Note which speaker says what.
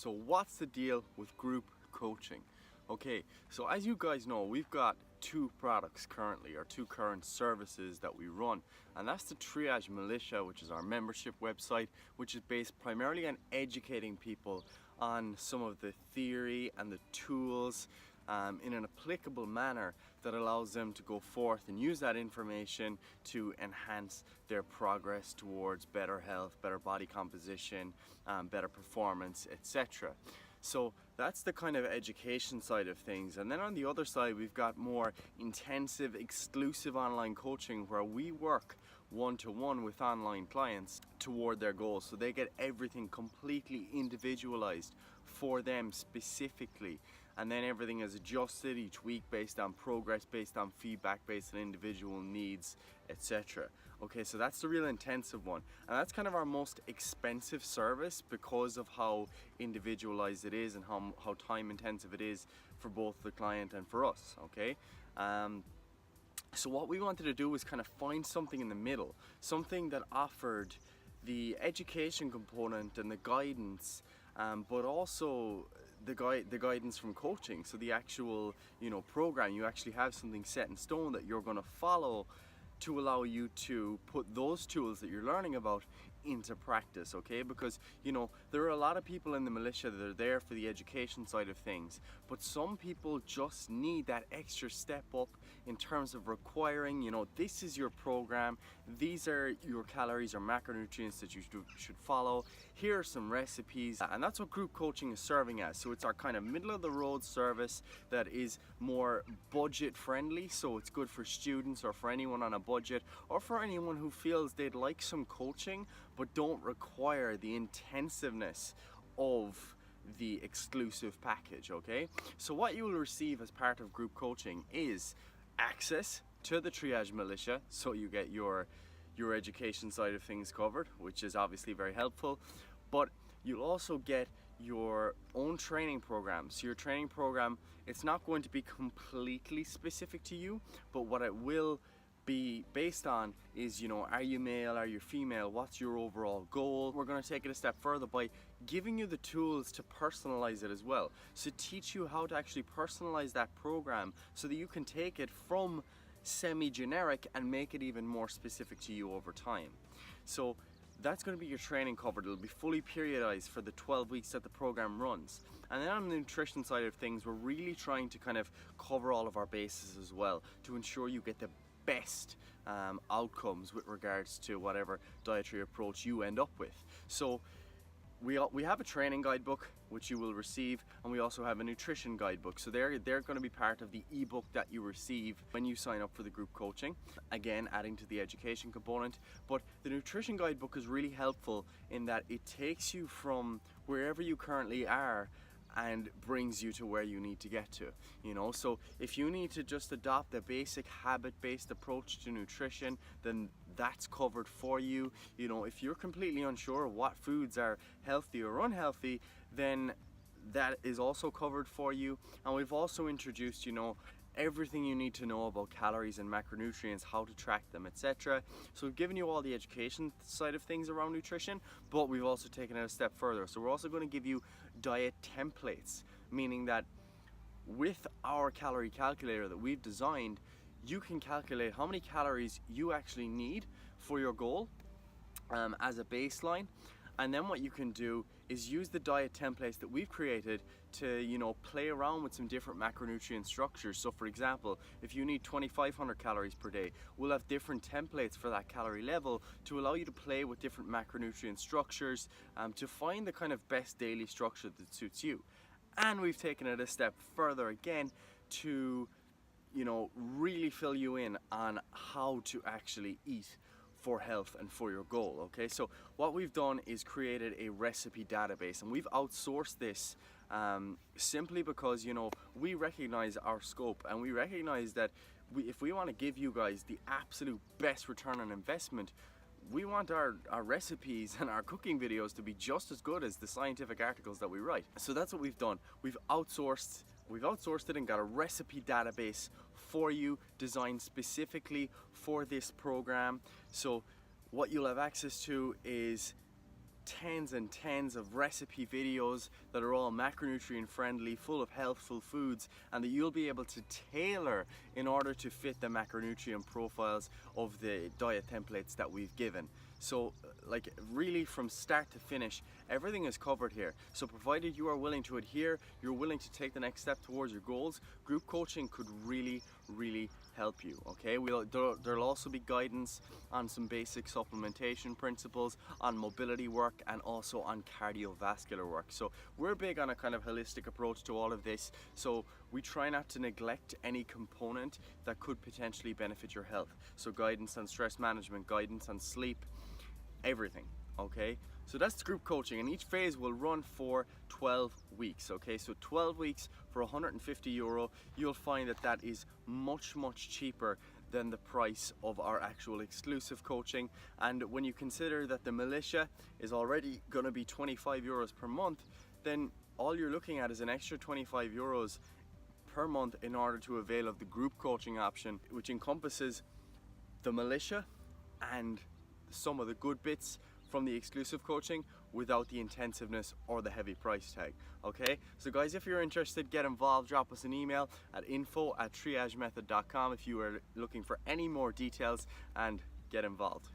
Speaker 1: So what's the deal with group coaching? Okay, so as you guys know, we've got two products currently, or two current services that we run, and that's the Triage Militia, which is our membership website, which is based primarily on educating people on some of the theory and the tools in an applicable manner that allows them to go forth and use that information to enhance their progress towards better health, better body composition, better performance, etc. So that's the kind of education side of things. And then on the other side, we've got more intensive, exclusive online coaching where we work one-to-one with online clients toward their goals. So they get everything completely individualized for them specifically. And then everything is adjusted each week based on progress, based on feedback, based on individual needs, etc. Okay, so that's the real intensive one. And that's kind of our most expensive service because of how individualized it is and how time intensive it is for both the client and for us, okay? So what we wanted to do was kind of find something in the middle, something that offered the education component and the guidance, but also the guidance from coaching. So the actual, program, you actually have something set in stone that you're going to follow to allow you to put those tools that you're learning about into practice, okay? Because there are a lot of people in the militia that are there for the education side of things, but some people just need that extra step up in terms of requiring, this is your program, these are your calories or macronutrients that you should follow, here are some recipes, and that's what group coaching is serving as. So it's our kind of middle of the road service that is more budget friendly, so it's good for students or for anyone on a budget or for anyone who feels they'd like some coaching but don't require the intensiveness of the exclusive package, okay? So what you will receive as part of group coaching is access to the Triage Militia, so you get your education side of things covered, which is obviously very helpful, but you'll also get your own training program. So your training program, it's not going to be completely specific to you, but what it will be based on is, are you male, are you female, what's your overall goal? We're going to take it a step further by giving you the tools to personalize it as well. So teach you how to actually personalize that program so that you can take it from semi-generic and make it even more specific to you over time. So that's going to be your training covered. It'll be fully periodized for the 12 weeks that the program runs. And then on the nutrition side of things, we're really trying to kind of cover all of our bases as well to ensure you get the best outcomes with regards to whatever dietary approach you end up with. So we have a training guidebook which you will receive, and we also have a nutrition guidebook. So they're going to be part of the ebook that you receive when you sign up for the group coaching, again adding to the education component. But the nutrition guidebook is really helpful in that it takes you from wherever you currently are and brings you to where you need to get to, so if you need to just adopt a basic habit-based approach to nutrition, then that's covered for you. If you're completely unsure what foods are healthy or unhealthy, then that is also covered for you. And we've also introduced everything you need to know about calories and macronutrients, how to track them, etc. So we've given you all the education side of things around nutrition, but we've also taken it a step further. So we're also going to give you diet templates, meaning that with our calorie calculator that we've designed, you can calculate how many calories you actually need for your goal as a baseline. And then what you can do is use the diet templates that we've created to, play around with some different macronutrient structures. So for example, if you need 2,500 calories per day, we'll have different templates for that calorie level to allow you to play with different macronutrient structures to find the kind of best daily structure that suits you. And we've taken it a step further again to, really fill you in on how to actually eat for health and for your goal, okay? So what we've done is created a recipe database, and we've outsourced this simply because, we recognize our scope, and we recognize that if we want to give you guys the absolute best return on investment, we want our recipes and our cooking videos to be just as good as the scientific articles that we write. So that's what we've done. We've outsourced it and got a recipe database for you designed specifically for this program. So what you'll have access to is tens and tens of recipe videos that are all macronutrient friendly, full of healthful foods, and that you'll be able to tailor in order to fit the macronutrient profiles of the diet templates that we've given. So like really from start to finish, everything is covered here. So provided you are willing to adhere, you're willing to take the next step towards your goals, group coaching could really help you. Okay, there'll also be guidance on some basic supplementation principles, on mobility work, and also on cardiovascular work. So we're big on a kind of holistic approach to all of this, so we try not to neglect any component that could potentially benefit your health. So guidance on stress management, guidance on sleep, everything. Okay, so that's group coaching, and each phase will run for 12 weeks. Okay, so 12 weeks for €150. You'll find that that is much cheaper than the price of our actual exclusive coaching. And when you consider that the militia is already going to be €25 per month, then all you're looking at is an extra €25 per month in order to avail of the group coaching option, which encompasses the militia and some of the good bits from the exclusive coaching without the intensiveness or the heavy price tag. Okay, so guys, if you're interested, get involved. Drop us an email at info@triagemethod.com if you are looking for any more details, and get involved.